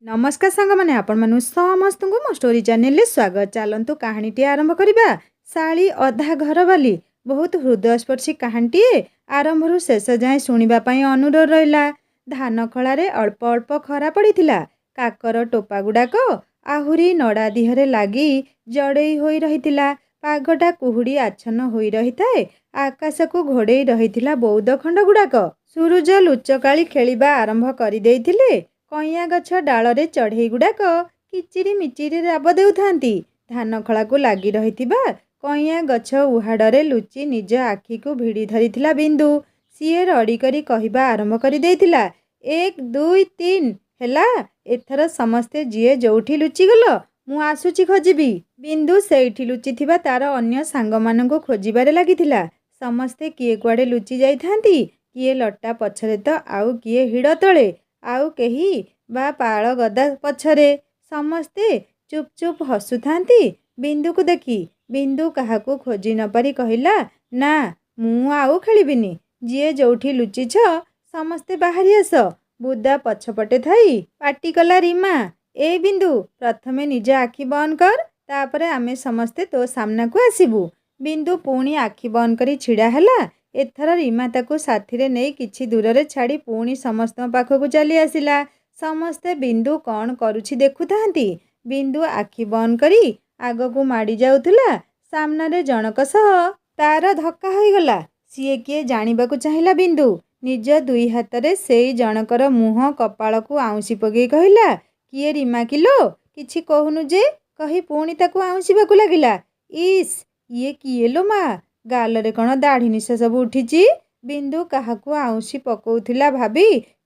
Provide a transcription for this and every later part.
नमस्कार सांग मैंने आपण मानु समस्त को मो स्टोरी चैनल स्वागत। चलतु कहानीटी आरंभ करवा। शाली अधा घर वाली बहुत हृदयस्पर्शी कहानीटी आरंभ शेष जाए शुणापी अनुरोध रहा। धान खलारे अल्प अल्प खरा पड़ा। काकर टोपा गुड़ाक आहुरी नड़ा दिहरे लगी जड़ई हो रही। पागटा कुहुड़ी आच्छन्न हो रही थाए। आकाश को घोड़े रही बौद्ध खंड गुड़ाक। सूरज लुचकाली खेलिबा आरंभ कर कइया गछ डालरे चढ़ई गुड़ाक किचिरी मिचिरी राब देउथांती। धान खला को लगी रही कइया गछ उहाड़े लुचि निज आखि को भिड़ी धरी बिंदु। सीए रड़ी करी कहवा आरंभ कर देइथिला, 1 2 3 हैला एथर समस्ते जीए जोठी लुचि गल मु आसुची खोजिबी। बिंदु सेठी लुचि थिबा तार अन्य सांग मानंको खोजिबारे लागिथिला। समस्ते किए कुआडे लुचि जाइथांती, किए लट्टा पछरे तो आउ किए हिड़ तले आउ केही बा पाळ गदा पछरे। समस्ते चुप चुप हसुथांती बिंदु को देखी। बिंदु काहाकू खोजी न पारी कहिला, ना मु आउ खेलिबिनी, जीए जोठी लुचिछ समस्ते बाहरी आस। बुदा पछपटे थाई पाटी कला रीमा, ए बिंदु प्रथमे निज आखि बंद कर, तापरे आमे समस्ते तो सामना को आसीबू। बिंदु पुणी आखि बंद करी छिड़ा हैला। एथर रीमा ताकू साथीरे नहीं किछि दूर छाड़ी पुणी समस्त पाखकू चली आसिला। समस्ते बिंदु कौन करुछि देखुथांती। बिंदु आखि बंद करी आगकू माड़ी जाउथुला। सामने जनक सह तार धक्का होइगला। सीए किए जानिबाकू चाहिला बिंदु। निज दुई हातरे सेई जनकर मुह कपाल को आउंसी पगेई कहिला, किए रीमा किलो किछि कहूनु जे कही पुणी ताकू आउंसीबाकू लागिला। इस ये किए लो मा, गालरे कण दाढ़ी निशा सब उठिची। बिंदु काहाकू आउंसी पकौथिला भाबी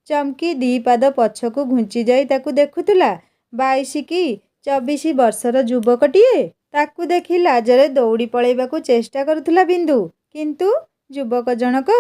चमकी 2 पाद पछकू घुंची जाई ताकू देखुथिला। 22 कि 24 वर्षर युवकटीए। ताकू देखी लाजरे दौड़ी पळेबाकू चेष्टा करुथिला बिंदु, किंतु युवक जनक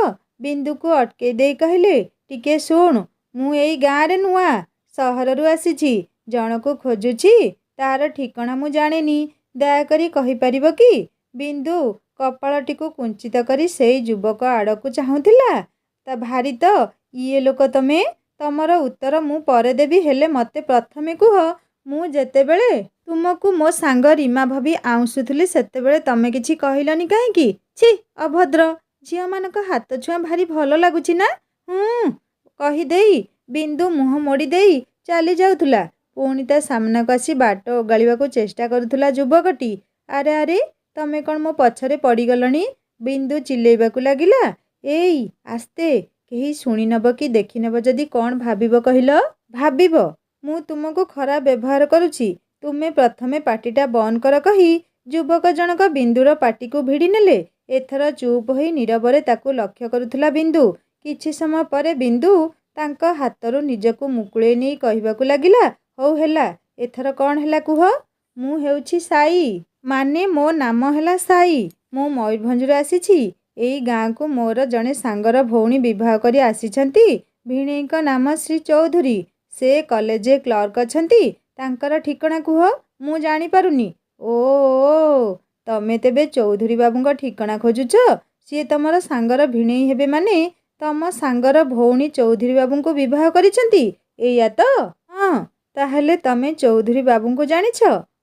बिंदु को अटके देई कहिले, टिके सुण, मु एई गाँ रे नुआ सहररु आसीछि, जनकू खोजुछि, तार ठिकणा मु जानेनी, दयाकरी कहि परिबो कि? बिंदु कपाळटीकू कुंचित करी सेई युवक आड़कू चाहुथिला। ता भारी तो इए लोक तमे, तमर उत्तर मु परे देबी, हेले मते प्रथमे कुह, मु जेतेबेले तुमको मो सांग रीमा भाभी आउंसुथुली सेतेबेले तमे किछि कहिलनी काहेकि? छी अभद्र, झियो मानक हाथ छुआ भारी भल लागुछि ना? कही देई बिंदु मुह मोड़ी देई चली जाउथुला। पुणी ता सामना को आसी बाट ओगाळिबाकू चेष्टा करुथुला युवकटी। अरे अरे तमे कौन मो पछरे पड़गलनी? बिंदु चिल्लेबाकू लागिला। एई आस्ते, केही शुणी नब कि देखि नब जदि कौन भाबिब कहिल? भाबिब मु तुमको खराब व्यवहार करुछि, तुमे प्रथमे पाटीटा बंद कर कही युवक जनक बिंदुर पाटी को भिड़ी नेले। एथर चुप होई नीरवरे ताकू लक्ष्य करुथुला बिंदु। किछि समय परे बिंदु तांक हातरू निजको मुकुळे नेई कहिबाकू लागिला, हौ हेला एथर कौन हेला कुह? मु हेउछि साई, माने मो नाम हेला साई। मु मयूरभंजरू आसीछि। एई गाँ को मोर जणे सांगर भौणी विवाह करी आसीछंती। भिणेईक नाम श्री चौधुरी। से कॉलेज क्लर्क अछंती। तांकर ठिकणा कुह, मु जानी पारुनी। ओ तमे तेबे चौधुरी बाबूंक ठिकणा खोजुछ? सीए तमर सांगर भिणेई हेबे, माने तम सांगर भौणी चौधुरी बाबूंको विवाह करिछंती, एया तो? हाँ, ताहेले तमे चौधुरी बाबूंको जानिछ?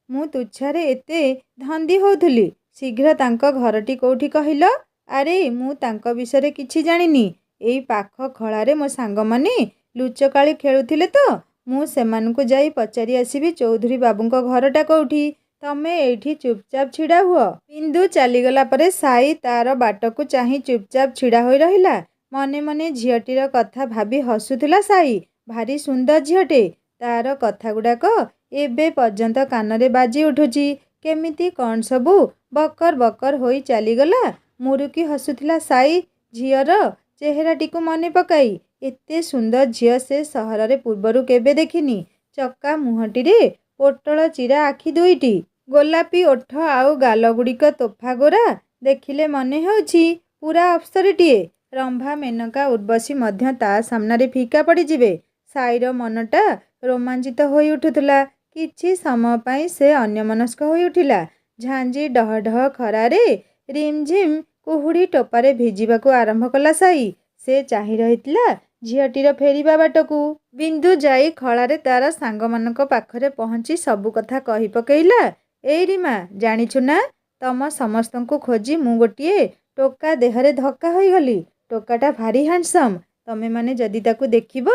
मु तुच्छारे एते धंदी होउथुली। शीघ्र तांक घरटी कोउठी कहिल? अरे मु तांक विषय किछि जानिनी। एई पाख खଳାରେ मो सांगमाने लुचकाଳି खेलुथिले तो मु सेमानकु जाई पचारि आसीबी चौधुरी बाबूंको घरटा कोउठी। तमे एठी चुपचाप छिड़ा हुଅ। बिंदु चलीगला परे साई तार बाटकू चाही चुपचाप छिड़ा होई रहिला। मने मने झियटीर कथा भाबी हसुथिला साई। भारी सुंदर झियटे, तार कथा गुड़ाक एबे पर्यंत कानरे बाजी उठुची। केमिति कौन सबू बकर बकर होई चलीगला। मुरुकी हसुथिला साई झियर चेहराटीकू मने पकाई। एते सुंदर झिय से सहर रे पूर्वरु केबे देखिनी। चक्का मुहटीरे पोटल चिरा आखि दुईटी, गोलापी ओठ आउ गालगुड़िक तोफा गोरा, देखिले मने हेउछि पूरा अप्सरीटीए। रंभा मेनका उर्वशी मध्य ता सामनारे फीका पड़ीजिबे। साईर मनटा रोमांचित होई उठुथुला। किछि समय पाई से अन्यमनस्क होई उठिला। झांझी डह डह खरारे रिमझिम कुहुड़ी टोपारे भिजिबाकू आरंभ कला साई। से चाही रहितला ଝିଅଟିର ଫେରିବା ବାଟକୁ। ବିନ୍ଦୁ ଯାଇ ଖଳାରେ ତାର ସାଙ୍ଗମାନଙ୍କ ପାଖରେ ପହଞ୍ଚି ସବୁ କଥା କହି ପକେଇଲା। ଏଇ ରୀମା, ଜାଣିଛୁ ନା, ତମ ସମସ୍ତଙ୍କୁ ଖୋଜି ମୁଁ ଗୋଟିଏ ଟୋକା ଦେହରେ ଧକ୍କା ହୋଇଗଲି। ଟୋକାଟା ଭାରି ହ୍ୟାଣ୍ଡସମ୍। ତମେମାନେ ଯଦି ତାକୁ ଦେଖିବ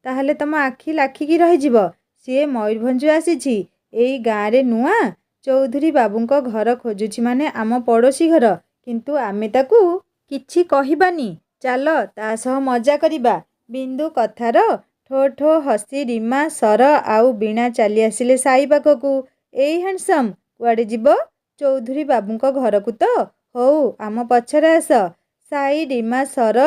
ତାହେଲେ ତମ ଆଖି ଲାଖିକି ରହିଯିବ। ସିଏ ମୟୂରଭଞ୍ଜରୁ ଆସିଛି। ଏଇ ଗାଁରେ ନୂଆ। ଚୌଧୁରୀ ବାବୁଙ୍କ ଘର ଖୋଜୁଛି ମାନେ ଆମ ପଡ଼ୋଶୀ ଘର। କିନ୍ତୁ ଆମେ ତାକୁ କିଛି କହିବାନି। ଚାଲ ତା ସହ ମଜା କରିବା। ବିନ୍ଦୁ କଥାର ଠୋ ଠୋ ହସି ରୀମା, ସର ଆଉ ବୀଣା ଚାଲି ଆସିଲେ ସାଇ ପାଖକୁ। ଏଇ ହ୍ୟାଣ୍ଡସମ୍, କୁଆଡ଼େ ଯିବ? ଚୌଧୁରୀ ବାବୁଙ୍କ ଘରକୁ ତ। ହଉ ଆମ ପଛରେ ଆସ। ସାଇ, ରୀମା, ସର,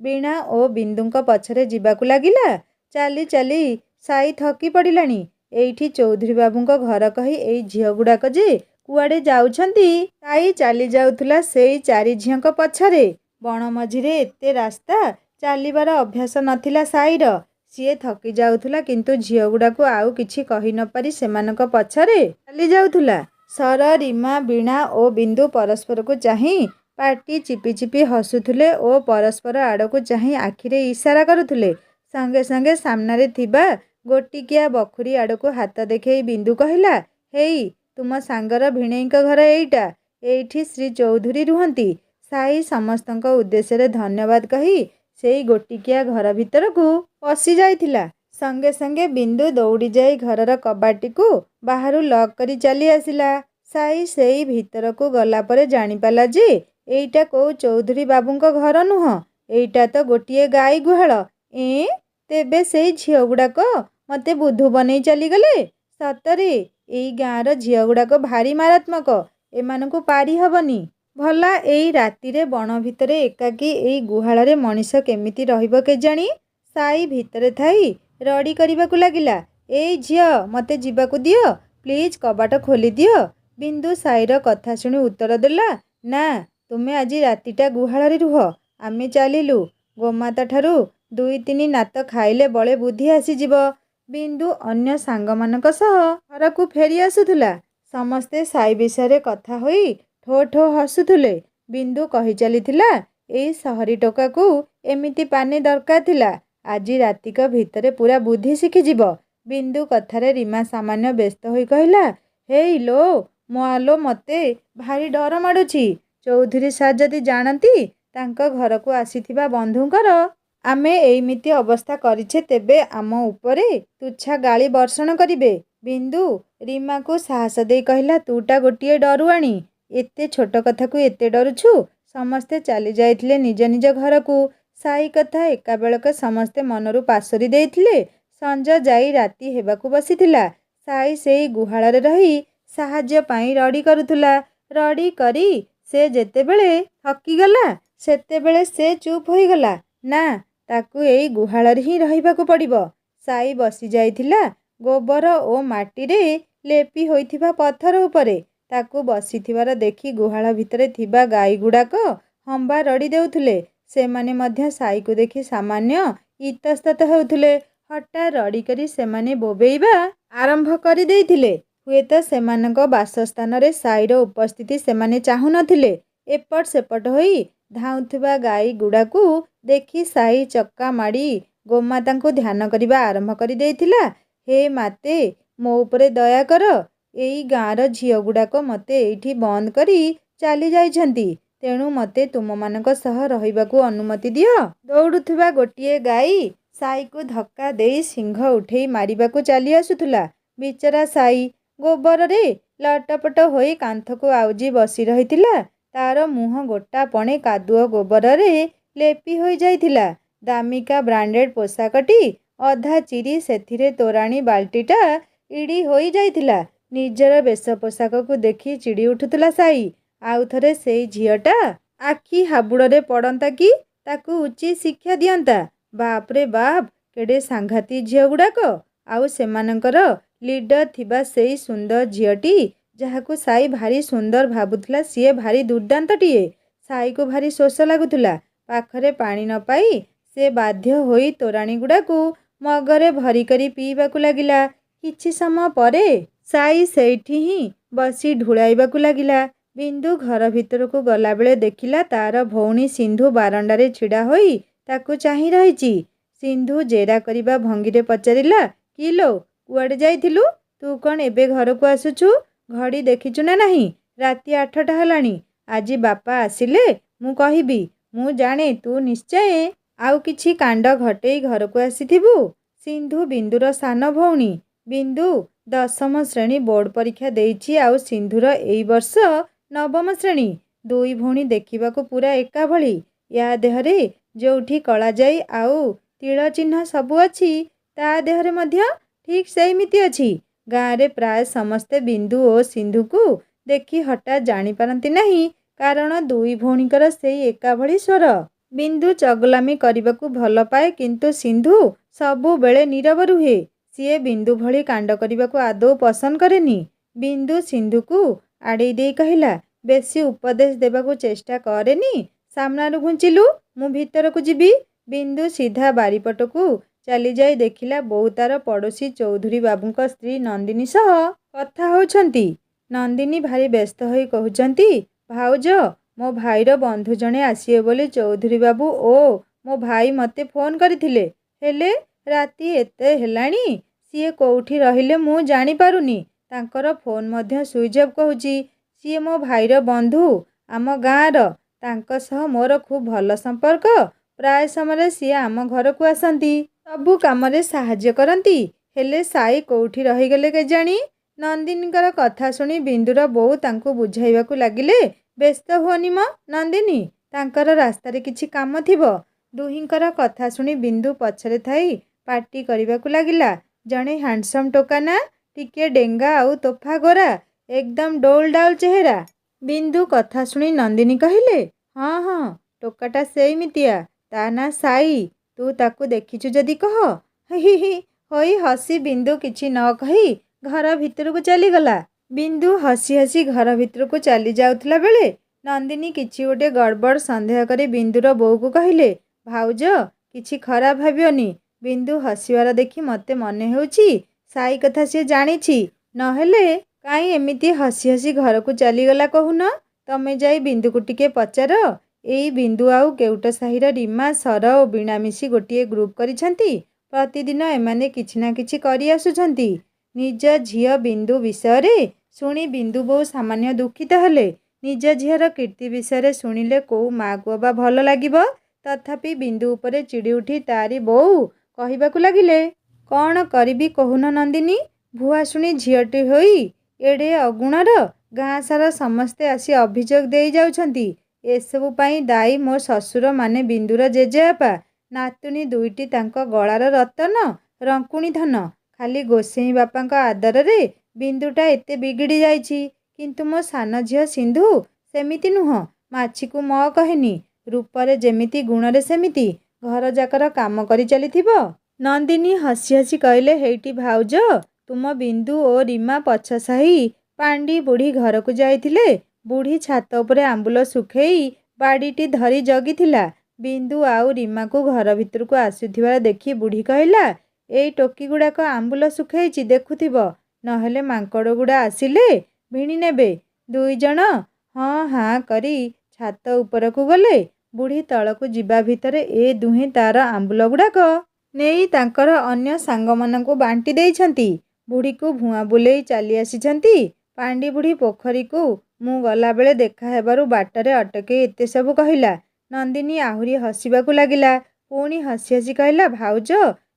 ବୀଣା ଓ ବିନ୍ଦୁଙ୍କ ପଛରେ ଯିବାକୁ ଲାଗିଲା। ଚାଲି ଚାଲି ସାଇ ଥକି ପଡ଼ିଲାଣି। ଏଇଠି ଚୌଧୁରୀ ବାବୁଙ୍କ ଘର କହି ଏଇ ଝିଅଗୁଡ଼ାକ ଯେ କୁଆଡ଼େ ଯାଉଛନ୍ତି। ସାଇ ଚାଲି ଯାଉଥିଲା ସେଇ ଚାରି ଝିଅଙ୍କ ପଛରେ। ବଣ ମଝିରେ ଏତେ ରାସ୍ତା, ଚାଲିବାର ଅଭ୍ୟାସ ନଥିଲା ସାଇର। ସିଏ ଥକି ଯାଉଥିଲା, କିନ୍ତୁ ଝିଅଗୁଡ଼ାକୁ ଆଉ କିଛି କହି ନ ପାରି ସେମାନଙ୍କ ପଛରେ ଚାଲି ଯାଉଥିଲା। ସର, ରୀମା, ବୀଣା ଓ ବିନ୍ଦୁ ପରସ୍ପରକୁ ଚାହିଁ ପାଟି ଚିପି ଚିପି ହସୁଥିଲେ ଓ ପରସ୍ପର ଆଡ଼କୁ ଚାହିଁ ଆଖିରେ ଇସାରା କରୁଥିଲେ। ସଙ୍ଗେ ସଙ୍ଗେ ସାମ୍ନାରେ ଥିବା ଗୋଟିକିଆ ବଖୁରୀ ଆଡ଼କୁ ହାତ ଦେଖେଇ ବିନ୍ଦୁ କହିଲା, ହେଇ, ତୁମ ସାଙ୍ଗର ଭିଣେଇଙ୍କ ଘର ଏଇଟା। ଏଇଠି ଶ୍ରୀ ଚୌଧୁରୀ ରୁହନ୍ତି। ସାଇ ସମସ୍ତଙ୍କ ଉଦ୍ଦେଶ୍ୟରେ ଧନ୍ୟବାଦ କହି ସେଇ ଗୋଟିକିଆ ଘର ଭିତରକୁ ପଶି ଯାଇଥିଲା। ସଙ୍ଗେ ସଙ୍ଗେ ବିନ୍ଦୁ ଦୌଡ଼ି ଯାଇ ଘରର କବାଟଟିକୁ ବାହାରୁ ଲକ୍ କରି ଚାଲି ଆସିଲା। ସାଇ ସେଇ ଭିତରକୁ ଗଲା ପରେ ଜାଣିପାରିଲା ଯେ ଏଇଟା କୋଉ ଚୌଧୁରୀ ବାବୁଙ୍କ ଘର ନୁହଁ, ଏଇଟା ତ ଗୋଟିଏ ଗାଈ ଗୁହାଳ। ତେବେ ସେଇ ଝିଅଗୁଡ଼ାକ ମତେ ବୁଦ୍ଧୁ ବନେଇ ଚାଲିଗଲେ। ସତରେ ଏଇ ଗାଁର ଝିଅଗୁଡ଼ାକ ଭାରି ମାରାତ୍ମକ। ଏମାନଙ୍କୁ ପାରି ହବନି। ଭଲା ଏଇ ରାତିରେ ବଣ ଭିତରେ ଏକାକୀ ଏଇ ଗୁହାଳରେ ମଣିଷ କେମିତି ରହିବ କେଜାଣି? ସାଇ ଭିତରେ ଥାଇ ରଡ଼ି କରିବାକୁ ଲାଗିଲା, ଏଇ ଝିଅ, ମତେ ଯିବାକୁ ଦିଅ, ପ୍ଲିଜ୍ କବାଟ ଖୋଲିଦିଅ। ବିନ୍ଦୁ ସାଇର କଥା ଶୁଣି ଉତ୍ତର ଦେଲା, ନା, ତୁମେ ଆଜି ରାତିଟା ଗୁହାଳରେ ରୁହ। ଆମେ ଚାଲିଲୁ। ଗୋମାତାଠାରୁ 2-3 ନାତ ଖାଇଲେ ବଳେ ବୁଦ୍ଧି ଆସିଯିବ। ବିନ୍ଦୁ ଅନ୍ୟ ସାଙ୍ଗମାନଙ୍କ ସହ ଘରକୁ ଫେରି ଆସୁଥିଲା। ସମସ୍ତେ ସାଇ ବିଷୟରେ କଥା ହୋଇ ଠୋ ଠୋ ହସୁଥିଲେ। ବିନ୍ଦୁ କହି ଚାଲିଥିଲା, ଏଇ ସହରୀ ଟୋକାକୁ ଏମିତି ପାନେ ଦରକାର ଥିଲା। ଆଜି ରାତିକ ଭିତରେ ପୁରା ବୁଦ୍ଧି ଶିଖିଯିବ। ବିନ୍ଦୁ କଥାରେ ରୀମା ସାମାନ୍ୟ ବ୍ୟସ୍ତ ହୋଇ କହିଲା, ହେଇ ଲୋ, ମାଲୋ, ମତେ ଭାରି ଡର ମାଡ଼ୁଛି। ଚୌଧୁରୀ ସାର୍ ଯଦି ଜାଣନ୍ତି ତାଙ୍କ ଘରକୁ ଆସିଥିବା ବନ୍ଧୁଙ୍କର ଆମେ ଏଇମିତି ଅବସ୍ଥା କରିଛେ, ତେବେ ଆମ ଉପରେ ତୁଚ୍ଛା ଗାଳି ବର୍ଷଣ କରିବେ। ବିନ୍ଦୁ ରୀମାକୁ ସାହସ ଦେଇ କହିଲା, ତୁଟା ଗୋଟିଏ ଡରୁଆଣି। ଏତେ ଛୋଟ କଥାକୁ ଏତେ ଡରୁଛୁ। ସମସ୍ତେ ଚାଲି ଯାଇଥିଲେ ନିଜ ନିଜ ଘରକୁ। ସାଇ କଥା ଏକାବେଳକେ ସମସ୍ତେ ମନରୁ ପାସୋରି ଦେଇଥିଲେ। ସଞ୍ଜ ଯାଇ ରାତି ହେବାକୁ ବସିଥିଲା। ସାଇ ସେଇ ଗୁହାଳରେ ରହି ସାହାଯ୍ୟ ପାଇଁ ରଡ଼ି କରୁଥିଲା। ରଡ଼ି କରି ସେ ଯେତେବେଳେ ଥକିଗଲା, ସେତେବେଳେ ସେ ଚୁପ୍ ହୋଇଗଲା। ନା, ତାକୁ ଏଇ ଗୁହାଳରେ ହିଁ ରହିବାକୁ ପଡ଼ିବ। ସାଇ ବସି ଯାଇଥିଲା ଗୋବର ଓ ମାଟିରେ ଲେପି ହୋଇଥିବା ପଥର ଉପରେ। ତାକୁ ବସିଥିବାର ଦେଖି ଗୁହାଳ ଭିତରେ ଥିବା ଗାଈଗୁଡ଼ାକ ହମ୍ବା ରଡ଼ି ଦେଉଥିଲେ। ସେମାନେ ମଧ୍ୟ ସାଇକୁ ଦେଖି ସାମାନ୍ୟ ଇତସ୍ତତ ହେଉଥିଲେ। ହଠାତ୍ ରଡ଼ି କରି ସେମାନେ ବୋବେଇବା ଆରମ୍ଭ କରି ଦେଇଥିଲେ। ହୁଏତ ସେମାନଙ୍କ ବାସସ୍ଥାନରେ ସାଇର ଉପସ୍ଥିତି ସେମାନେ ଚାହୁଁ ନଥିଲେ। ଏପଟ ସେପଟ ହୋଇ ଧାଉଁଥିବା ଗାଈଗୁଡ଼ାକୁ ଦେଖି ସାଇ ଚକ୍କା ମାଡ଼ି ଗୋମାତାଙ୍କୁ ଧ୍ୟାନ କରିବା ଆରମ୍ଭ କରି ଦେଇଥିଲା। ହେ ମାତେ, ମୋ ଉପରେ ଦୟା କର। ଏଇ ଗାଁର ଝିଅଗୁଡ଼ାକ ମତେ ଏଇଠି ବନ୍ଦ କରି ଚାଲି ଯାଇଛନ୍ତି। ତେଣୁ ମତେ ତୁମମାନଙ୍କ ସହ ରହିବାକୁ ଅନୁମତି ଦିଅ। ଦୌଡ଼ୁଥିବା ଗୋଟିଏ ଗାଈ ସାଇକୁ ଧକ୍କା ଦେଇ ଶିଙ୍ଘ ଉଠେଇ ମାରିବାକୁ ଚାଲି ଆସୁଥିଲା। ବିଚରା ସାଇ ଗୋବରରେ ଲଟପଟ ହୋଇ କାନ୍ଥକୁ ଆଉଜି ବସି ରହିଥିଲା। ତାର ମୁହଁ ଗୋଟାପଣେ କାଦୁଅ ଗୋବରରେ ଲେପି ହୋଇ ଯାଇଥିଲା। ଦାମିକା ବ୍ରାଣ୍ଡେଡ୍ ପୋଷାକଟି ଅଧା ଚିରି ସେଥିରେ ତୋରାଣି ବାଲ୍ଟିଟା ଇଡ଼ି ହୋଇ ଯାଇଥିଲା। ନିଜର ବେଶ ପୋଷାକକୁ ଦେଖି ଚିଡ଼ି ଉଠୁଥିଲା ସାଇ। ଆଉ ଥରେ ସେଇ ଝିଅଟା ଆଖି ହାବୁଡ଼ରେ ପଡ଼ନ୍ତା କି ତାକୁ ଉଚିତ ଶିକ୍ଷା ଦିଅନ୍ତା। ବାପରେ ବାପ୍, କେଡ଼େ ସାଙ୍ଘାତିକ ଝିଅଗୁଡ଼ାକ। ଆଉ ସେମାନଙ୍କର ଲିଡର ଥିବା ସେଇ ସୁନ୍ଦର ଝିଅଟି, ଯାହାକୁ ସାଇ ଭାରି ସୁନ୍ଦର ଭାବୁଥିଲା, ସିଏ ଭାରି ଦୁର୍ଦ୍ଦାନ୍ତଟିଏ। ସାଇକୁ ଭାରି ଶୋଷ ଲାଗୁଥିଲା। ପାଖରେ ପାଣି ନ ପାଇ ସେ ବାଧ୍ୟ ହୋଇ ତୋରାଣିଗୁଡ଼ାକୁ ମଗରେ ଭରି କରି ପିଇବାକୁ ଲାଗିଲା। କିଛି ସମୟ ପରେ ସାଇ ସେଇଠି ହିଁ ବସି ଢୁଳାଇବାକୁ ଲାଗିଲା। ବିନ୍ଦୁ ଘର ଭିତରକୁ ଗଲାବେଳେ ଦେଖିଲା ତାର ଭଉଣୀ ସିନ୍ଧୁ ବାରଣ୍ଡାରେ ଛିଡ଼ା ହୋଇ ତାକୁ ଚାହିଁ ରହିଛି। ସିନ୍ଧୁ ଜେରା କରିବା ଭଙ୍ଗୀରେ ପଚାରିଲା, କି ଲୋ, କୁଆଡ଼େ ଯାଇଥିଲୁ? ତୁ କ'ଣ ଏବେ ଘରକୁ ଆସୁଛୁ? ଘଡ଼ି ଦେଖିଛୁ ନା ନାହିଁ? ରାତି 8ଟା ହେଲାଣି। ଆଜି ବାପା ଆସିଲେ ମୁଁ କହିବି। ମୁଁ ଜାଣେ ତୁ ନିଶ୍ଚୟ ଆଉ କିଛି କାଣ୍ଡ ଘଟେଇ ଘରକୁ ଆସିଥିବୁ। ସିନ୍ଧୁ ବିନ୍ଦୁର ସାନ ଭଉଣୀ। ବିନ୍ଦୁ 10ମ ଶ୍ରେଣୀ ବୋର୍ଡ଼ ପରୀକ୍ଷା ଦେଇଛି ଆଉ ସିନ୍ଧୁର ଏଇ ବର୍ଷ 9ମ ଶ୍ରେଣୀ। ଦୁଇ ଭଉଣୀ ଦେଖିବାକୁ ପୁରା ଏକା ଭଳି। ୟା ଦେହରେ ଯୋଉଠି କଳାଜାଇ ଆଉ ତିଳ ଚିହ୍ନ ସବୁ ଅଛି, ତା ଦେହରେ ମଧ୍ୟ ଠିକ୍ ସେଇମିତି ଅଛି। ଗାଁରେ ପ୍ରାୟ ସମସ୍ତେ ବିନ୍ଦୁ ଓ ସିନ୍ଧୁକୁ ଦେଖି ହଠାତ୍ ଜାଣିପାରନ୍ତି ନାହିଁ, କାରଣ ଦୁଇ ଭଉଣୀଙ୍କର ସେଇ ଏକା ଭଳି ସ୍ୱର। ବିନ୍ଦୁ ଚଗଲାମି କରିବାକୁ ଭଲ ପାଏ, କିନ୍ତୁ ସିନ୍ଧୁ ସବୁବେଳେ ନୀରବ ରୁହେ। ସିଏ ବିନ୍ଦୁ ଭଳି କାଣ୍ଡ କରିବାକୁ ଆଦୌ ପସନ୍ଦ କରେନି। ବିନ୍ଦୁ ସିନ୍ଧୁକୁ ଆଡ଼େଇ ଦେଇ କହିଲା, ବେଶୀ ଉପଦେଶ ଦେବାକୁ ଚେଷ୍ଟା କରେନି। ସାମ୍ନାରୁ ଘୁଞ୍ଚିଲୁ, ମୁଁ ଭିତରକୁ ଯିବି। ବିନ୍ଦୁ ସିଧା ବାରିପଟକୁ ଚାଲିଯାଇ ଦେଖିଲା ବୋଉ ତାର ପଡ଼ୋଶୀ ଚୌଧୁରୀ ବାବୁଙ୍କ ସ୍ତ୍ରୀ ନନ୍ଦିନୀ ସହ କଥା ହେଉଛନ୍ତି। ନନ୍ଦିନୀ ଭାରି ବ୍ୟସ୍ତ ହୋଇ କହୁଛନ୍ତି, ଭାଉଜ, ମୋ ଭାଇର ବନ୍ଧୁ ଜଣେ ଆସିବେ ବୋଲି ଚୌଧୁରୀ ବାବୁ ଓ ମୋ ଭାଇ ମୋତେ ଫୋନ୍ କରିଥିଲେ। ହେଲେ ରାତି ଏତେ ହେଲାଣି, ସିଏ କୋଉଠି ରହିଲେ ମୁଁ ଜାଣିପାରୁନି। ତାଙ୍କର ଫୋନ୍ ମଧ୍ୟ ସୁଇଚ୍ ଅଫ୍ କହୁଛି। ସିଏ ମୋ ଭାଇର ବନ୍ଧୁ, ଆମ ଗାଁର। ତାଙ୍କ ସହ ମୋର ଖୁବ୍ ଭଲ ସମ୍ପର୍କ। ପ୍ରାୟ ସମୟରେ ସିଏ ଆମ ଘରକୁ ଆସନ୍ତି। ସବୁ କାମରେ ସାହାଯ୍ୟ କରନ୍ତି। ହେଲେ ସାଇ କୋଉଠି ରହିଗଲେ କେଜାଣି। ନନ୍ଦିନୀଙ୍କର କଥା ଶୁଣି ବିନ୍ଦୁର ବୋଉ ତାଙ୍କୁ ବୁଝାଇବାକୁ ଲାଗିଲେ, ବ୍ୟସ୍ତ ହୁଅନି ମ ନନ୍ଦିନୀ, ତାଙ୍କର ରାସ୍ତାରେ କିଛି କାମ ଥିବ। ଦୁହିଁଙ୍କର କଥା ଶୁଣି ବିନ୍ଦୁ ପଛରେ ଥାଇ ପାଟି କରିବାକୁ ଲାଗିଲା, ଜଣେ ହ୍ୟାଣ୍ଡସମ୍ ଟୋକା ନା, ଟିକେ ଡେଙ୍ଗା ଆଉ ତୋଫା ଗୋରା, ଏକଦମ୍ ଡୋଲ ଡାଉଲ ଚେହେରା। ବିନ୍ଦୁ କଥା ଶୁଣି ନନ୍ଦିନୀ କହିଲେ, ହଁ ହଁ, ଟୋକାଟା ସେଇମିତିଆ। ତା ନାଁ ସାଇ। ତୁ ତାକୁ ଦେଖିଛୁ ଯଦି କହ। ହି ହି ହୋଇ ହସି ବିନ୍ଦୁ କିଛି ନ କହି ଘର ଭିତରକୁ ଚାଲିଗଲା। ବିନ୍ଦୁ ହସି ହସି ଘର ଭିତରକୁ ଚାଲି ଯାଉଥିଲା ବେଳେ ନନ୍ଦିନୀ କିଛି ଗୋଟେ ଗଡ଼ବଡ଼ ସନ୍ଦେହ କରି ବିନ୍ଦୁର ବୋଉକୁ କହିଲେ, ଭାଉଜ, କିଛି ଖରାପ ଭାବିବନି। ବିନ୍ଦୁ ହସିବାର ଦେଖି ମୋତେ ମନେ ହେଉଛି ସାଇ କଥା ସିଏ ଜାଣିଛି। ନହେଲେ କାହିଁ ଏମିତି ହସି ହସି ଘରକୁ ଚାଲିଗଲା କହୁନ? ତମେ ଯାଇ ବିନ୍ଦୁକୁ ଟିକେ ପଚାର। ଏଇ ବିନ୍ଦୁ ଆଉ କେଉଟ ସାହିର ରୀମା, ସର ଓ ବୀଣା ମିଶି ଗୋଟିଏ ଗ୍ରୁପ୍ କରିଛନ୍ତି। ପ୍ରତିଦିନ ଏମାନେ କିଛି ନା କିଛି କରି ଆସୁଛନ୍ତି। ନିଜ ଝିଅ ବିନ୍ଦୁ ବିଷୟରେ ଶୁଣି ବିନ୍ଦୁ ବୋଉ ସାମାନ୍ୟ ଦୁଃଖିତ ହେଲେ। ନିଜ ଝିଅର କୀର୍ତ୍ତି ବିଷୟରେ ଶୁଣିଲେ କୋଉ ମାଆକୁ ଅବା ଭଲ ଲାଗିବ? ତଥାପି ବିନ୍ଦୁ ଉପରେ ଚିଡ଼ି ଉଠି ତାରି ବୋଉ କହିବାକୁ ଲାଗିଲେ, କ'ଣ କରିବି କହୁନ ନନ୍ଦିନୀ? ଭୁଆସୁଣୀ ଝିଅଟି ହୋଇ ଏଡ଼େ ଅଗୁଣର, ଗାଁ ସାରା ସମସ୍ତେ ଆସି ଅଭିଯୋଗ ଦେଇ ଯାଉଛନ୍ତି। ଏସବୁ ପାଇଁ ଦାୟୀ ମୋ ଶ୍ୱଶୁର ମାନେ ବିନ୍ଦୁର ଜେଜେବାପା। ନାତୁଣୀ ଦୁଇଟି ତାଙ୍କ ଗଳାର ରତନ, ରଙ୍କୁଣୀ ଧନ। ଖାଲି ଗୋସେଇଁ ବାପାଙ୍କ ଆଦରରେ ବିନ୍ଦୁଟା ଏତେ ବିଗିଡ଼ି ଯାଇଛି। କିନ୍ତୁ ମୋ ସାନ ଝିଅ ସିନ୍ଧୁ ସେମିତି ନୁହଁ। ମାଛିକୁ ମ କହେନି। ରୂପରେ ଯେମିତି, ଗୁଣରେ ସେମିତି। ଘର ଯାକର କାମ କରି ଚାଲିଥିବ। ନନ୍ଦିନୀ ହସି ହସି କହିଲେ, ହେଇଟି ଭାଉଜ, ତୁମ ବିନ୍ଦୁ ଓ ରୀମା ପଛ ସାହି ପାଣ୍ଡି ବୁଢ଼ୀ ଘରକୁ ଯାଇଥିଲେ। ବୁଢ଼ୀ ଛାତ ଉପରେ ଆମ୍ବୁଲ ଶୁଖେଇ ବାଡ଼ିଟି ଧରି ଜଗିଥିଲା। ବିନ୍ଦୁ ଆଉ ରୀମାକୁ ଘର ଭିତରକୁ ଆସୁଥିବାର ଦେଖି ବୁଢ଼ୀ କହିଲା, ଏଇ ଟୋକିଗୁଡ଼ାକ ଆମ୍ବୁଲ ଶୁଖେଇଛି ଦେଖୁଥିବ, ନହେଲେ ମାଙ୍କଡ଼ଗୁଡ଼ା ଆସିଲେ ଭିଣି ନେବେ। ଦୁଇ ଜଣ ହଁ ହାଁ କରି ଛାତ ଉପରକୁ ଗଲେ। ବୁଢ଼ୀ ତଳକୁ ଯିବା ଭିତରେ ଏ ଦୁହେଁ ତାର ଆମ୍ବୁଲ ଗୁଡ଼ାକ ନେଇ ତାଙ୍କର ଅନ୍ୟ ସାଙ୍ଗମାନଙ୍କୁ ବାଣ୍ଟି ଦେଇଛନ୍ତି। ବୁଢ଼ୀକୁ ଭୁଆଁ ବୁଲେଇ ଚାଲି ଆସିଛନ୍ତି। ପାଣ୍ଡି ବୁଢ଼ୀ ପୋଖରୀକୁ ମୁଁ ଗଲାବେଳେ ଦେଖା ହେବାରୁ ବାଟରେ ଅଟକେଇ ଏତେ ସବୁ କହିଲା। ନନ୍ଦିନୀ ଆହୁରି ହସିବାକୁ ଲାଗିଲା। ପୁଣି ହସି ହସି କହିଲା, ଭାଉଜ,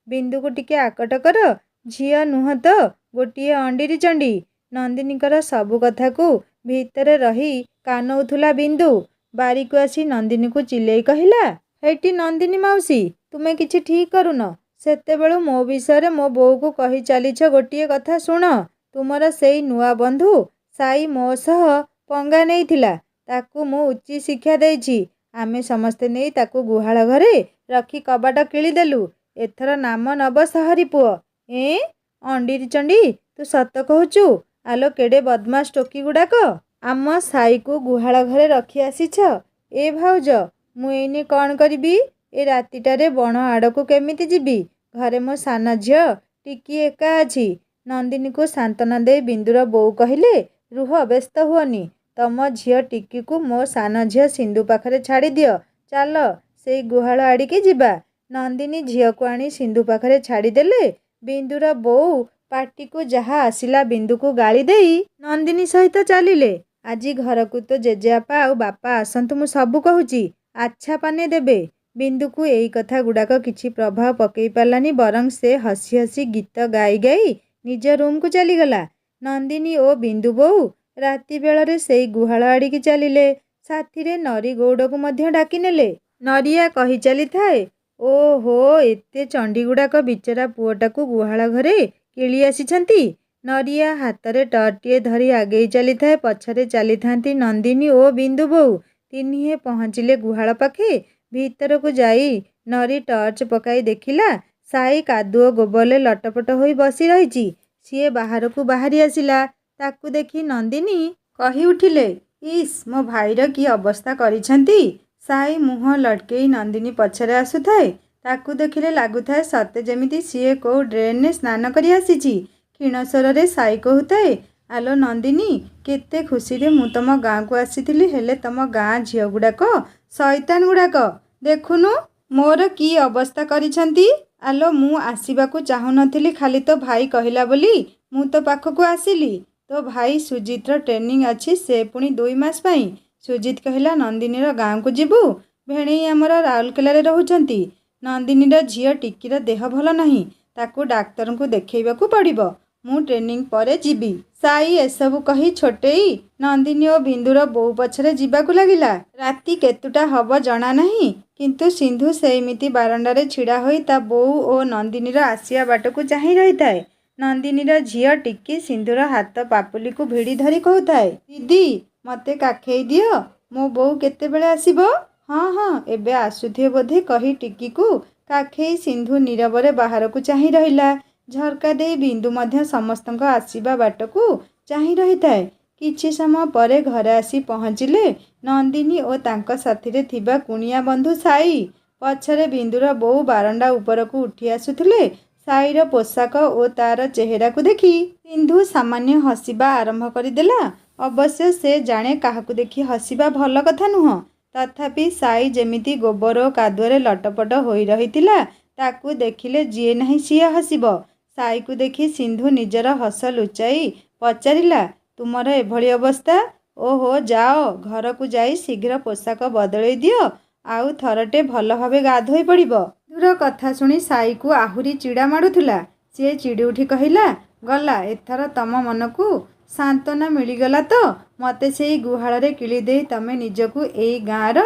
ବିନ୍ଦୁକୁ ଟିକେ ଆକଟ କର। ଝିଅ ନୁହଁ ତ, ଗୋଟିଏ ଅଣ୍ଡିରି ଚଣ୍ଡୀ। ନନ୍ଦିନୀଙ୍କର ସବୁ କଥାକୁ ଭିତରେ ରହି କାନଉଥିଲା ବିନ୍ଦୁ। ବାରିକୁ ଆସି ନନ୍ଦିନୀକୁ ଚିଲେଇ କହିଲା, ହେଇଟି ନନ୍ଦିନୀ ମାଉସୀ, ତୁମେ କିଛି ଠିକ୍ କରୁନ। ସେତେବେଳୁ ମୋ ବିଷୟରେ ମୋ ବୋଉକୁ କହି ଚାଲିଛ ଗୋଟିଏ କଥା ଶୁଣ। ତୁମର ସେଇ ନୂଆ ବନ୍ଧୁ ସାଇ ମୋ ସହ ପଙ୍ଗା ନେଇଥିଲା। ତାକୁ ମୁଁ ଉଚିତ ଶିକ୍ଷା ଦେଇଛି। ଆମେ ସମସ୍ତେ ନେଇ ତାକୁ ଗୁହାଳ ଘରେ ରଖି କବାଟ କିଳିଦେଲୁ। ଏଥର ନାମ ନବ ସହରୀ ପୁଅ। ଅଣ୍ଡିରି ଚଣ୍ଡୀ, ତୁ ସତ କହୁଛୁ? ଆଲୋ, କେଡ଼େ ବଦମାସ ଟୋକି ଗୁଡ଼ାକ ଆମ ସାଇକୁ ଗୁହାଳ ଘରେ ରଖି ଆସିଛ। ଏ ଭାଉଜ, ମୁଁ ଏଇନେ କ'ଣ କରିବି? ଏ ରାତିଟାରେ ବଣ ଆଡ଼କୁ କେମିତି ଯିବି? ଘରେ ମୋ ସାନ ଝିଅ ଟିକି ଏକା ଅଛି। ନନ୍ଦିନୀକୁ ସାନ୍ତ୍ୱନା ଦେଇ ବିନ୍ଦୁର ବୋଉ କହିଲେ, ରୁହ, ବ୍ୟସ୍ତ ହୁଅନି। ତମ ଝିଅ ଟିକିକୁ ମୋ ସାନ ଝିଅ ସିନ୍ଧୁ ପାଖରେ ଛାଡ଼ିଦିଅ। ଚାଲ ସେଇ ଗୁହାଳ ଆଡ଼ିକି ଯିବା। ନନ୍ଦିନୀ ଝିଅକୁ ଆଣି ସିନ୍ଧୁ ପାଖରେ ଛାଡ଼ିଦେଲେ। ବିନ୍ଦୁର ବୋଉ ପାଟିକୁ ଯାହା ଆସିଲା ବିନ୍ଦୁକୁ ଗାଳି ଦେଇ ନନ୍ଦିନୀ ସହିତ ଚାଲିଲେ। ଆଜି ଘରକୁ ତ ଜେଜେବାପା ଆଉ ବାପା ଆସନ୍ତୁ, ମୁଁ ସବୁ କହୁଛି, ଆଚ୍ଛା ପାନେ ଦେବେ। ବିନ୍ଦୁକୁ ଏଇ କଥା ଗୁଡ଼ାକ କିଛି ପ୍ରଭାବ ପକେଇ ପାରିଲାନି, ବରଂ ସେ ହସି ହସି ଗୀତ ଗାଇ ଗାଇ ନିଜ ରୁମ୍କୁ ଚାଲିଗଲା। ନନ୍ଦିନୀ ଓ ବିନ୍ଦୁ ବୋଉ ରାତି ବେଳରେ ସେଇ ଗୁହାଳ ଆଡ଼ିକି ଚାଲିଲେ। ସାଥିରେ ନରୀ ଗଉଡ଼କୁ ମଧ୍ୟ ଡାକିନେଲେ। ନରିଆ କହି ଚାଲିଥାଏ, ଓହୋ, ଏତେ ଚଣ୍ଡୀଗୁଡ଼ାକ ବିଚରା ପୁଅଟାକୁ ଗୁହାଳ ଘରେ କିଳି ଆସିଛନ୍ତି। ନରିଆ ହାତରେ ଟର୍ଚ୍ଚଟିଏ ଧରି ଆଗେଇ ଚାଲିଥାଏ। ପଛରେ ଚାଲିଥାନ୍ତି ନନ୍ଦିନୀ ଓ ବିନ୍ଦୁ ବୋଉ। ତିନିହେଁ ପହଞ୍ଚିଲେ ଗୁହାଳ ପାଖେ। ଭିତରକୁ ଯାଇ ନରୀ ଟର୍ଚ୍ଚ ପକାଇ ଦେଖିଲା, ସାଇ କାଦୁଅ ଗୋବରରେ ଲଟପଟ ହୋଇ ବସି ରହିଛି। ସିଏ ବାହାରକୁ ବାହାରି ଆସିଲା। ତାକୁ ଦେଖି ନନ୍ଦିନୀ କହି ଉଠିଲେ, ଇସ୍, ମୋ ଭାଇର କି ଅବସ୍ଥା କରିଛନ୍ତି। ସାଇ ମୁହଁ ଲଟକେଇ ନନ୍ଦିନୀ ପଛରେ ଆସୁଥାଏ। ତାକୁ ଦେଖିଲେ ଲାଗୁଥାଏ ସତେ ଯେମିତି ସିଏ କୋଉ ଡ୍ରେନ୍ରେ ସ୍ନାନ କରି ଆସିଛି। କ୍ଷୀଣ ସ୍ୱରରେ ସାଇ କହୁଥାଏ, ଆଲୋ ନନ୍ଦିନୀ, କେତେ ଖୁସିରେ ମୁଁ ତମ ଗାଁକୁ ଆସିଥିଲି, ହେଲେ ତମ ଗାଁ ଝିଅଗୁଡ଼ାକ ଶଇତାନ ଗୁଡ଼ାକ ଦେଖୁନୁ ମୋର କି ଅବସ୍ଥା କରିଛନ୍ତି। ଆଲୋ, ମୁଁ ଆସିବାକୁ ଚାହୁଁନଥିଲି, ଖାଲି ତୋ ଭାଇ କହିଲା ବୋଲି ମୁଁ ତୋ ପାଖକୁ ଆସିଲି। ତୋ ଭାଇ ସୁଜିତର ଟ୍ରେନିଂ ଅଛି, ସେ ପୁଣି 2 ମାସ ପାଇଁ। ସୁଜିତ କହିଲା, ନନ୍ଦିନୀର ଗାଁକୁ ଯିବୁ। ଭେଣେଇ ଆମର ରାଉରକେଲାରେ ରହୁଛନ୍ତି। ନନ୍ଦିନୀର ଝିଅ ଟିକିର ଦେହ ଭଲ ନାହିଁ, ତାକୁ ଡାକ୍ତରଙ୍କୁ ଦେଖେଇବାକୁ ପଡ଼ିବ। ମୁଁ ଟ୍ରେନିଂ ପରେ ଯିବି। ସାଇ ଏସବୁ କହି ଛୋଟେଇ ନନ୍ଦିନୀ ଓ ବିନ୍ଦୁର ବୋଉ ପଛରେ ଯିବାକୁ ଲାଗିଲା। ରାତି କେତୁଟା ହବ ଜଣା ନାହିଁ, କିନ୍ତୁ ସିନ୍ଧୁ ସେଇମିତି ବାରଣ୍ଡାରେ ଛିଡ଼ା ହୋଇ ତା ବୋଉ ଓ ନନ୍ଦିନୀର ଆସିବା ବାଟକୁ ଚାହିଁ ରହିଥାଏ। ନନ୍ଦିନୀର ଝିଅ ଟିକି ସିନ୍ଧୁର ହାତ ପାପୁଲିକୁ ଭିଡ଼ି ଧରି କହୁଥାଏ, ଦିଦି, ମୋତେ କାଖେଇ ଦିଅ, ମୋ ବୋଉ କେତେବେଳେ ଆସିବ? ହଁ ହଁ, ଏବେ ଆସୁଥିବେ ବୋଧେ କହି ଟିକିକୁ କାଖେଇ ସିନ୍ଧୁ ନୀରବରେ ବାହାରକୁ ଚାହିଁ ରହିଲା। ଝର୍କା ଦେଇ ବିନ୍ଦୁ ମଧ୍ୟ ସମସ୍ତଙ୍କ ଆସିବା ବାଟକୁ ଚାହିଁ ରହିଥାଏ। କିଛି ସମୟ ପରେ ଘରେ ଆସି ପହଞ୍ଚିଲେ ନନ୍ଦିନୀ ଓ ତାଙ୍କ ସାଥିରେ ଥିବା କୁଣିଆ ବନ୍ଧୁ ସାଇ। ପଛରେ ବିନ୍ଦୁର ବୋଉ ବାରଣ୍ଡା ଉପରକୁ ଉଠି ଆସୁଥିଲେ। ସାଇର ପୋଷାକ ଓ ତାର ଚେହେରାକୁ ଦେଖି ସିନ୍ଧୁ ସାମାନ୍ୟ ହସିବା ଆରମ୍ଭ କରିଦେଲା। ଅବଶ୍ୟ ସେ ଜାଣେ କାହାକୁ ଦେଖି ହସିବା ଭଲ କଥା ନୁହଁ। ତଥାପି ସାଇ ଯେମିତି ଗୋବର ଓ କାଦୁଅରେ ଲଟପଟ ହୋଇ ରହିଥିଲା, ତାକୁ ଦେଖିଲେ ଯିଏ ନାହିଁ ସିଏ ହସିବ। ସାଇକୁ ଦେଖି ସିନ୍ଧୁ ନିଜର ହସ ଲୁଚାଇ ପଚାରିଲା, ତୁମର ଏଭଳି ଅବସ୍ଥା? ଓହୋ, ଯାଅ, ଘରକୁ ଯାଇ ଶୀଘ୍ର ପୋଷାକ ବଦଳେଇ ଦିଅ, ଆଉ ଥରଟେ ଭଲ ଭାବେ ଗାଧୋଇ ପଡ଼ିବ। ସିନ୍ଧୁର କଥା ଶୁଣି ସାଇକୁ ଆହୁରି ଚିଡ଼ା ମାଡ଼ୁଥିଲା। ସିଏ ଚିଡ଼ି ଉଠି କହିଲା, ଗଲା, ଏଥର ତମ ମନକୁ ସାନ୍ତ୍ୱନା ମିଳିଗଲା ତ? ମୋତେ ସେଇ ଗୁହାଳରେ କିଳି ଦେଇ ତମେ ନିଜକୁ ଏଇ ଗାଁର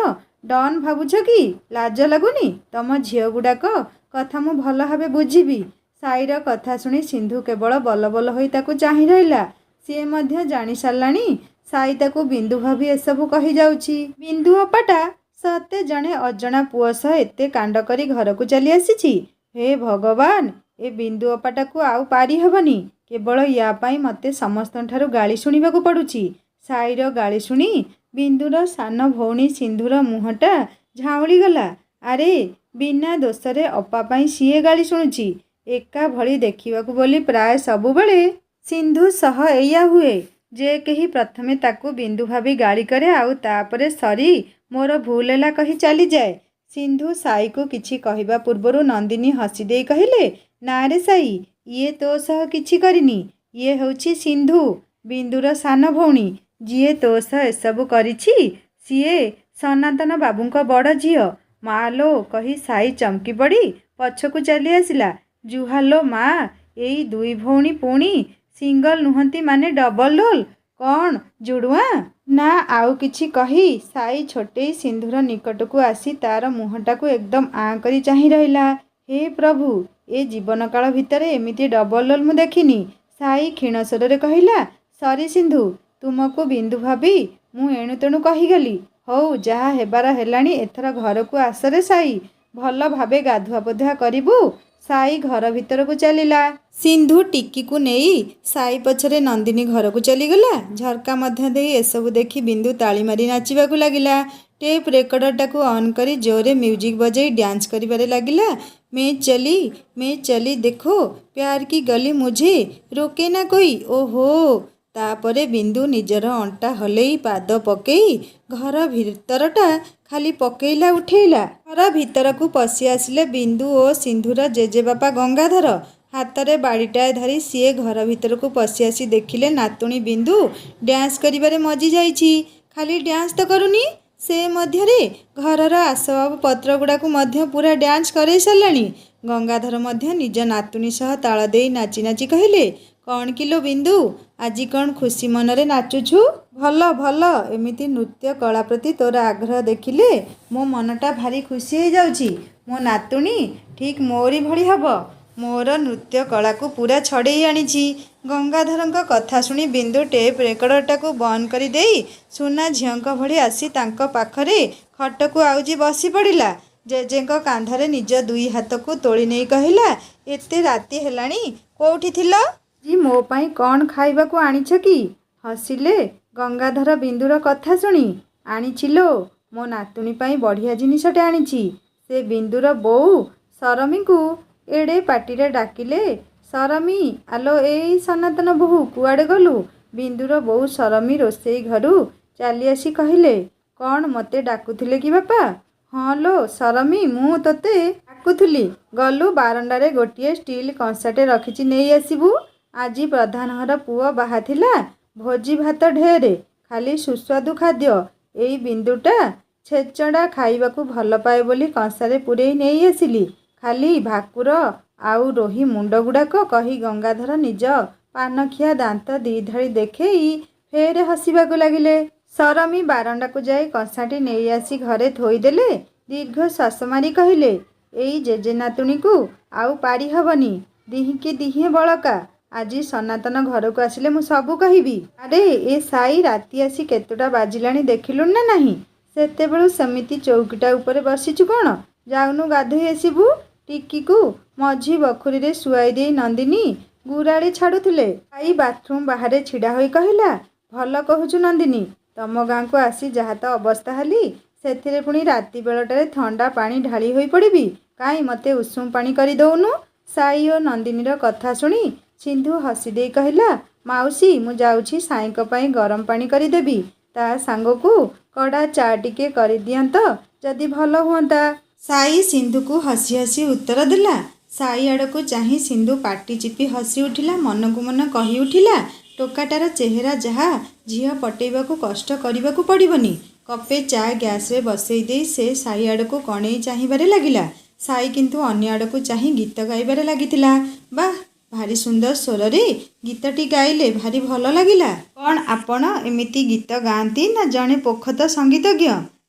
ଡନ୍ ଭାବୁଛ କି? ଲାଜ ଲାଗୁନି? ତମ ଝିଅଗୁଡ଼ାକ କଥା ମୁଁ ଭଲ ଭାବେ ବୁଝିବି। ସାଇର କଥା ଶୁଣି ସିନ୍ଧୁ କେବଳ ବଲବଲ ହୋଇ ତାକୁ ଚାହିଁ ରହିଲା। ସିଏ ମଧ୍ୟ ଜାଣି ସାରିଲାଣି ସାଇ ତାକୁ ବିନ୍ଦୁ ଭାବି ଏସବୁ କହିଯାଉଛି। ବିନ୍ଦୁ ଅପାଟା ସତେ ଜଣେ ଅଜଣା ପୁଅ ସହ ଏତେ କାଣ୍ଡ କରି ଘରକୁ ଚାଲି ଆସିଛି। ହେ ଭଗବାନ, ଏ ବିନ୍ଦୁ ଅପାଟାକୁ ଆଉ ପାରି ହେବନି। କେବଳ ୟା ପାଇଁ ମୋତେ ସମସ୍ତଙ୍କଠାରୁ ଗାଳି ଶୁଣିବାକୁ ପଡ଼ୁଛି। ସାଇର ଗାଳି ଶୁଣି ବିନ୍ଦୁର ସାନ ଭଉଣୀ ସିନ୍ଧୁର ମୁହଁଟା ଝାଉଁଳିଗଲା। ଆରେ, ବିନା ଦୋଷରେ ଅପା ପାଇଁ ସିଏ ଗାଳି ଶୁଣୁଛି। ଏକା ଭଳି ଦେଖିବାକୁ ବୋଲି ପ୍ରାୟ ସବୁବେଳେ ସିନ୍ଧୁ ସହ ଏଇଆ ହୁଏ ଯେ କେହି ପ୍ରଥମେ ତାକୁ ବିନ୍ଦୁ ଭାବି ଗାଳି କରେ, ଆଉ ତାପରେ ସରି, ମୋର ଭୁଲ ହେଲା କହି ଚାଲିଯାଏ। ସିନ୍ଧୁ ସାଇକୁ କିଛି କହିବା ପୂର୍ବରୁ ନନ୍ଦିନୀ ହସିଦେଇ କହିଲେ, ନା ରେ ସାଇ, ଇଏ ତୋ ସହ କିଛି କରିନି। ଇଏ ହେଉଛି ସିନ୍ଧୁ, ବିନ୍ଦୁର ସାନ ଭଉଣୀ, ଯିଏ ତୋ ସହ ଏସବୁ କରିଛି। ସିଏ ସନାତନ ବାବୁଙ୍କ ବଡ଼ ଝିଅ। ମା ଲୋ, କହି ସାଇ ଚମକି ପଡ଼ି ପଛକୁ ଚାଲି ଆସିଲା। ଜୁହାଲୋ ମା, ଏଇ 2 ଭଉଣୀ ପୁଣି ସିଙ୍ଗଲ ନୁହନ୍ତି ମାନେ ଡବଲ ରୋଲ୍? କ'ଣ ଜୁଡ଼ୁଆଁ? ନା ଆଉ କିଛି କହି ସାଇ ଛୋଟେଇ ସିନ୍ଧୁର ନିକଟକୁ ଆସି ତାର ମୁହଁଟାକୁ ଏକଦମ ଆଁ କରି ଚାହିଁ ରହିଲା। ହେ ପ୍ରଭୁ, ଏ ଜୀବନକାଳ ଭିତରେ ଏମିତି ଡବଲ ରୋଲ୍ ମୁଁ ଦେଖିନି। ସାଇ କ୍ଷୀଣ ସ୍ୱରରେ କହିଲା, ସରି ସିନ୍ଧୁ, ତୁମକୁ ବିନ୍ଦୁ ଭାବି ମୁଁ ଏଣୁତେଣୁ କହିଗଲି। ହଉ, ଯାହା ହେବାର ହେଲାଣି, ଏଥର ଘରକୁ ଆସରେ ସାଇ, ଭଲ ଭାବେ ଗାଧୁଆ ପାଧୁଆ କରିବୁ। ସାଇ ଘର ଭିତରକୁ ଚାଲିଲା। ସିନ୍ଧୁ ଟିକିକୁ ନେଇ ସାଇ ପଛରେ ନନ୍ଦିନୀ ଘରକୁ ଚାଲିଗଲା। ଝର୍କା ମଧ୍ୟ ଦେଇ ଏସବୁ ଦେଖି ବିନ୍ଦୁ ତାଳି ମାରି ନାଚିବାକୁ ଲାଗିଲା। ଟେପ୍ ରେକର୍ଡରଟାକୁ ଅନ୍ କରି ଜୋରରେ ମ୍ୟୁଜିକ୍ ବଜାଇ ଡ୍ୟାନ୍ସ କରିବାରେ ଲାଗିଲା। मैं चली देखो, प्यार की गली मुझे रोके ना कोई। ଓହୋ, ତାପରେ ବିନ୍ଦୁ ନିଜର ଅଣ୍ଟା ହଲେଇ ପାଦ ପକେଇ ଘର ଭିତରଟା ଖାଲି ପକେଇଲା ଉଠେଇଲା। ଘର ଭିତରକୁ ପଶି ଆସିଲେ ବିନ୍ଦୁ ଓ ସିନ୍ଧୁର ଜେଜେବାପା ଗଙ୍ଗାଧର। ହାତରେ ବାଡ଼ିଟାଏ ଧରି ସିଏ ଘର ଭିତରକୁ ପଶି ଆସି ଦେଖିଲେ ନାତୁଣୀ ବିନ୍ଦୁ ଡ୍ୟାନ୍ସ କରିବାରେ ମଜି ଯାଇଛି। ଖାଲି ଡ୍ୟାନ୍ସ ତ କରୁନି, ସେ ମଧ୍ୟରେ ଘରର ଆସବାବ ପତ୍ର ଗୁଡ଼ାକୁ ମଧ୍ୟ ପୁରା ଡ୍ୟାନ୍ସ କରେଇ ସାରିଲାଣି। ଗଙ୍ଗାଧର ମଧ୍ୟ ନିଜ ନାତୁଣୀ ସହ ତାଳ ଦେଇ ନାଚି ନାଚି କହିଲେ, କ'ଣ କିଲୋ ବିନ୍ଦୁ, ଆଜି କ'ଣ ଖୁସି ମନରେ ନାଚୁଛୁ? ଭଲ ଭଲ, ଏମିତି ନୃତ୍ୟ କଳା ପ୍ରତି ତୋର ଆଗ୍ରହ ଦେଖିଲେ ମୋ ମନଟା ଭାରି ଖୁସି ହେଇଯାଉଛି। ମୋ ନାତୁଣୀ ଠିକ୍ ମୋରି ଭଳି ହବ। ମୋର ନୃତ୍ୟ କଳାକୁ ପୁରା ଛଡ଼େଇ ଆଣିଛି। ଗଙ୍ଗାଧରଙ୍କ କଥା ଶୁଣି ବିନ୍ଦୁ ଟେପ୍ ରେକର୍ଡରଟାକୁ ବନ୍ଦ କରିଦେଇ ସୁନା ଝିଅଙ୍କ ଭଳି ଆସି ତାଙ୍କ ପାଖରେ ଖଟକୁ ଆଉଜି ବସି ପଡ଼ିଲା। ଜେଜେଙ୍କ କାନ୍ଧରେ ନିଜ ଦୁଇ ହାତକୁ ତୋଳି ନେଇ କହିଲା, ଏତେ ରାତି ହେଲାଣି କୋଉଠି ଥିଲ? ଆଜି ମୋ ପାଇଁ କ'ଣ ଖାଇବାକୁ ଆଣିଛ କି? ହସିଲେ ଗଙ୍ଗାଧର ବିନ୍ଦୁର କଥା ଶୁଣି। ଆଣିଛି ଲୋ, ମୋ ନାତୁଣୀ ପାଇଁ ବଢ଼ିଆ ଜିନିଷଟେ ଆଣିଛି। ସେ ବିନ୍ଦୁର ବୋଉ ସରମୀଙ୍କୁ ଏଡ଼େ ପାଟିରେ ଡାକିଲେ, ସରମୀ ଆଲୋ ଏଇ ସନାତନ ବୋହୂ କୁଆଡ଼େ ଗଲୁ? ବିନ୍ଦୁର ବୋଉ ସରମୀ ରୋଷେଇ ଘରୁ ଚାଲି ଆସି କହିଲେ, କ'ଣ ମୋତେ ଡାକୁଥିଲେ କି ବାପା? ହଁ ଲୋ ସରମୀ, ମୁଁ ତୋତେ ଡାକୁଥିଲି। ଗଲୁ ବାରଣ୍ଡାରେ ଗୋଟିଏ ଷ୍ଟିଲ୍ କଂସାଟେ ରଖିଛି ନେଇ ଆସିବୁ। ଆଜି ପ୍ରଧାନ ଘର ପୁଅ ବାହାଥିଲା, ଭୋଜି ଭାତ ଢେରେ, ଖାଲି ସୁସ୍ୱାଦୁ ଖାଦ୍ୟ। ଏଇ ବିନ୍ଦୁଟା ଛେଚଡ଼ା ଖାଇବାକୁ ଭଲ ପାଏ ବୋଲି କଂସାରେ ପୂରେଇ ନେଇ ଆସିଲି। ଖାଲି ଭାକୁର ଆଉ ରୋହି ମୁଣ୍ଡ ଗୁଡ଼ାକ କହି ଗଙ୍ଗାଧର ନିଜ ପାନଖିଆ ଦାନ୍ତ ଦିଧାଡ଼ି ଦେଖେଇ ଫେରେ ହସିବାକୁ ଲାଗିଲେ। ସରମୀ ବାରଣ୍ଡାକୁ ଯାଇ କଂସାଟି ନେଇ ଆସି ଘରେ ଥୋଇଦେଲେ। ଦୀର୍ଘ ଶ୍ୱାସ ମାରି କହିଲେ, ଏଇ ଜେଜେ ନାତୁଣୀକୁ ଆଉ ପାରି ହବନି। ଦିହିଁକି ଦିହେଁ ବଳକା। ଆଜି ସନାତନ ଘରକୁ ଆସିଲେ ମୁଁ ସବୁ କହିବି। ଆରେ ଏ ସାଇ, ରାତି ଆସି କେତେଟା ବାଜିଲାଣି ଦେଖିଲୁ ନା ନାହିଁ? ସେତେବେଳୁ ସେମିତି ଚୌକିଟା ଉପରେ ବସିଛୁ କ'ଣ? ଯାଉନୁ ଗାଧୋଇ ଆସିବୁ। ଟିକିକୁ ମଝି ବଖୁରିରେ ଶୁଆଇ ଦେଇ ନନ୍ଦିନୀ ଗୁରାଳି ଛାଡ଼ୁଥିଲେ। ସାଇ ବାଥରୁମ୍ ବାହାରେ ଛିଡ଼ା ହୋଇ କହିଲା, ଭଲ କହୁଛୁ ନନ୍ଦିନୀ, ତମ ଗାଁକୁ ଆସି ଯାହା ତ ଅବସ୍ଥା ହେଲି, ସେଥିରେ ପୁଣି ରାତି ବେଳଟାରେ ଥଣ୍ଡା ପାଣି ଢାଳି ହୋଇ ପଡ଼ିବି। କାହିଁ ମୋତେ ଉଷୁମ ପାଣି କରି ଦଉନୁ? ସାଇ ଓ ନନ୍ଦିନୀର କଥା ଶୁଣି ସିନ୍ଧୁ ହସି ଦେଇ କହିଲା, ମାଉସୀ ମୁଁ ଯାଉଛି ସାଇଙ୍କ ପାଇଁ ଗରମ ପାଣି କରିଦେବି। ତା ସାଙ୍ଗକୁ କଡ଼ା ଚା ଟିକେ କରିଦିଅନ୍ତ ଯଦି ଭଲ ହୁଅନ୍ତା। ସାଇ ସିନ୍ଧୁକୁ ହସି ହସି ଉତ୍ତର ଦେଲା। ସାଇ ଆଡ଼କୁ ଚାହିଁ ସିନ୍ଧୁ ପାଟି ଚିପି ହସି ଉଠିଲା। ମନକୁ ମନ କହି ଉଠିଲା, ଟୋକାଟାର ଚେହେରା ଯାହା, ଝିଅ ପଟେଇବାକୁ କଷ୍ଟ କରିବାକୁ ପଡ଼ିବନି। କପେ ଚା ଗ୍ୟାସରେ ବସେଇ ଦେଇ ସେ ସାଇ ଆଡ଼କୁ କଣେଇ ଚାହିଁବାରେ ଲାଗିଲା। ସାଇ କିନ୍ତୁ ଅନ୍ୟ ଆଡ଼କୁ ଚାହିଁ ଗୀତ ଗାଇବାରେ ଲାଗିଥିଲା। ବାଃ, ଭାରି ସୁନ୍ଦର ସ୍ୱରରେ ଗୀତଟି ଗାଇଲେ, ଭାରି ଭଲ ଲାଗିଲା। କ'ଣ ଆପଣ ଏମିତି ଗୀତ ଗାଆନ୍ତି ନା ଜଣେ ପୋଖତ ସଙ୍ଗୀତଜ୍ଞ?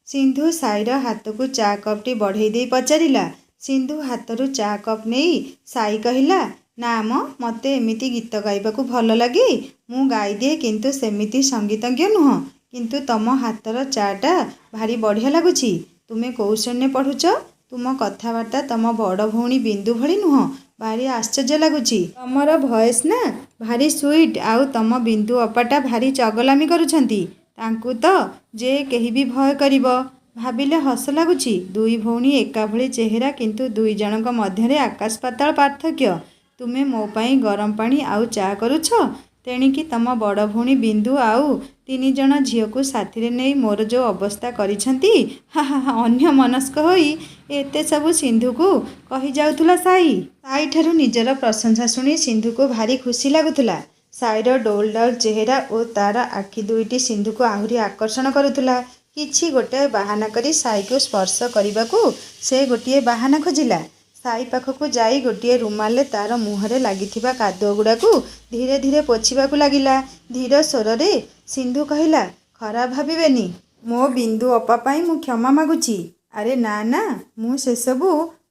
ସିନ୍ଧୁ ସାଇର ହାତକୁ ଚା କପ୍ଟି ବଢ଼େଇ ଦେଇ ପଚାରିଲା। ସିନ୍ଧୁ ହାତରୁ ଚା କପ୍ ନେଇ ସାଇ କହିଲା, ନା ମ, ମୋତେ ଏମିତି ଗୀତ ଗାଇବାକୁ ଭଲ ଲାଗେ। ମୁଁ ଗାଇଦିଏ, କିନ୍ତୁ ସେମିତି ସଙ୍ଗୀତଜ୍ଞ ନୁହଁ। କିନ୍ତୁ ତମ ହାତର ଚା'ଟା ଭାରି ବଢ଼ିଆ ଲାଗୁଛି। ତୁମେ କୋଉ ଶ୍ରେଣୀରେ ପଢ଼ୁଛ? ତୁମ କଥାବାର୍ତ୍ତା ତମ ବଡ଼ ଭଉଣୀ ବିନ୍ଦୁ ଭଳି ନୁହଁ। ଭାରି ଆଶ୍ଚର୍ଯ୍ୟ ଲାଗୁଛି। ତମର ଭଏସ୍ ନା ଭାରି ସୁଇଟ୍। ଆଉ ତମ ବିନ୍ଦୁ ଅପାଟା ଭାରି ଚଗଲାମି କରୁଛନ୍ତି। ତାଙ୍କୁ ତ ଯେ କେହି ବି ଭୟ କରିବ। ଭାବିଲେ ହସ ଲାଗୁଛି। ଦୁଇ ଭଉଣୀ ଏକା ଭଳି ଚେହେରା, କିନ୍ତୁ ଦୁଇ ଜଣଙ୍କ ମଧ୍ୟରେ ଆକାଶ ପାତାଳ ପାର୍ଥକ୍ୟ। ତୁମେ ମୋ ପାଇଁ ଗରମ ପାଣି ଆଉ ଚା କରୁଛ, ତେଣିକି ତମ ବଡ଼ ଭଉଣୀ ବିନ୍ଦୁ ଆଉ 3 ଜଣ ଝିଅକୁ ସାଥିରେ ନେଇ ମୋର ଯେଉଁ ଅବସ୍ଥା କରିଛନ୍ତି। ହା ହା ହା। ଅନ୍ୟମନସ୍କ ହୋଇ ଏତେ ସବୁ ସିନ୍ଧୁକୁ କହି ଯାଉଥିଲା ସାଇ। ସାଇଠାରୁ ନିଜର ପ୍ରଶଂସା ଶୁଣି ସିନ୍ଧୁକୁ ଭାରି ଖୁସି ଲାଗୁଥିଲା। ସାଇର ଡୋଲ ଡାଉଲ ଚେହେରା ଓ ତାର ଆଖି ଦୁଇଟି ସିନ୍ଧୁକୁ ଆହୁରି ଆକର୍ଷଣ କରୁଥିଲା। କିଛି ଗୋଟାଏ ବାହାନା କରି ସାଇକୁ ସ୍ପର୍ଶ କରିବାକୁ ସେ ଗୋଟିଏ ବାହାନା ଖୋଜିଲା। ସାଇ ପାଖକୁ ଯାଇ ଗୋଟିଏ ରୁମାଲରେ ତାର ମୁହଁରେ ଲାଗିଥିବା କାଦୁଅ ଗୁଡ଼ାକୁ ଧୀରେ ଧୀରେ ପୋଛିବାକୁ ଲାଗିଲା। ଧୀର ସ୍ୱରରେ ସିନ୍ଧୁ କହିଲା, ଖରାପ ଭାବିବେନି, ମୋ ବିନ୍ଦୁ ଅପା ପାଇଁ ମୁଁ କ୍ଷମା ମାଗୁଛି। ଆରେ ନା ନା, ମୁଁ ସେସବୁ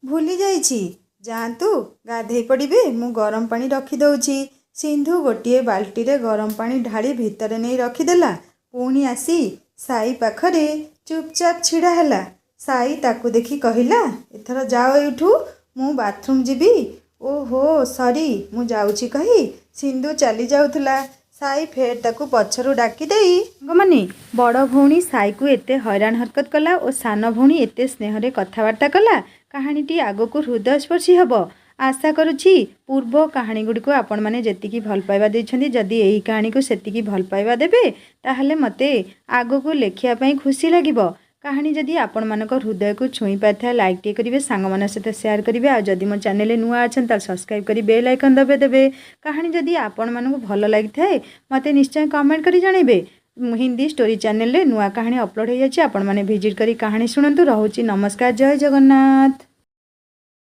ଭୁଲି ଯାଇଛି। ଯାଆନ୍ତୁ ଗାଧେଇ ପଡ଼ିବେ, ମୁଁ ଗରମ ପାଣି ରଖିଦେଉଛି। ସିନ୍ଧୁ ଗୋଟିଏ ବାଲ୍ଟିରେ ଗରମ ପାଣି ଢାଳି ଭିତରେ ନେଇ ରଖିଦେଲା। ପୁଣି ଆସି ସାଇ ପାଖରେ ଚୁପଚାପ ଛିଡ଼ା ହେଲା। ସାଇ ତାକୁ ଦେଖି କହିଲା, ଏଥର ଯାଅ ଏଇଠୁ, ମୁଁ ବାଥରୁମ୍ ଯିବି। ଓହୋ ସରି, ମୁଁ ଯାଉଛି କହି ସିନ୍ଧୁ ଚାଲି ଯାଉଥିଲା। ସାଇ ଫେର ତାକୁ ପଛରୁ ଡାକି ଦେଇ, ସାଙ୍ଗମାନେ, ବଡ଼ ଭଉଣୀ ସାଇକୁ ଏତେ ହଇରାଣ ହରକତ କଲା ଓ ସାନ ଭଉଣୀ ଏତେ ସ୍ନେହରେ କଥାବାର୍ତ୍ତା କଲା। କାହାଣୀଟି ଆଗକୁ ହୃଦୟସ୍ପର୍ଶୀ ହେବ। आशा करुछि पूर्व कहानी गुड़िक आपण मैंने जी भल पाइबा देइछन्ती जदि यही कहानी को सेतिकी भल पाइबा देबे ताहले मते आगो को लेखिया खुशी लगिबो। कहानी जदि आपण मानक हृदय को छुई पाता लाइक टे करेंगे सांग मान सहित सेयार करेंगे आ जदि मो चैनल नुआ अच्छा सब्सक्राइब करी बेल आइकन दबे देबे। कहानी जदि आपण मानक भल लगी थाए मते निश्चय कमेंट करी जणेबे। हिंदी स्टोरी चैनल नुआ कहानी अपलोड हो जाए आपण मैंने विजिट करी कहानी शुणु। रोची नमस्कार, जय जगन्नाथ।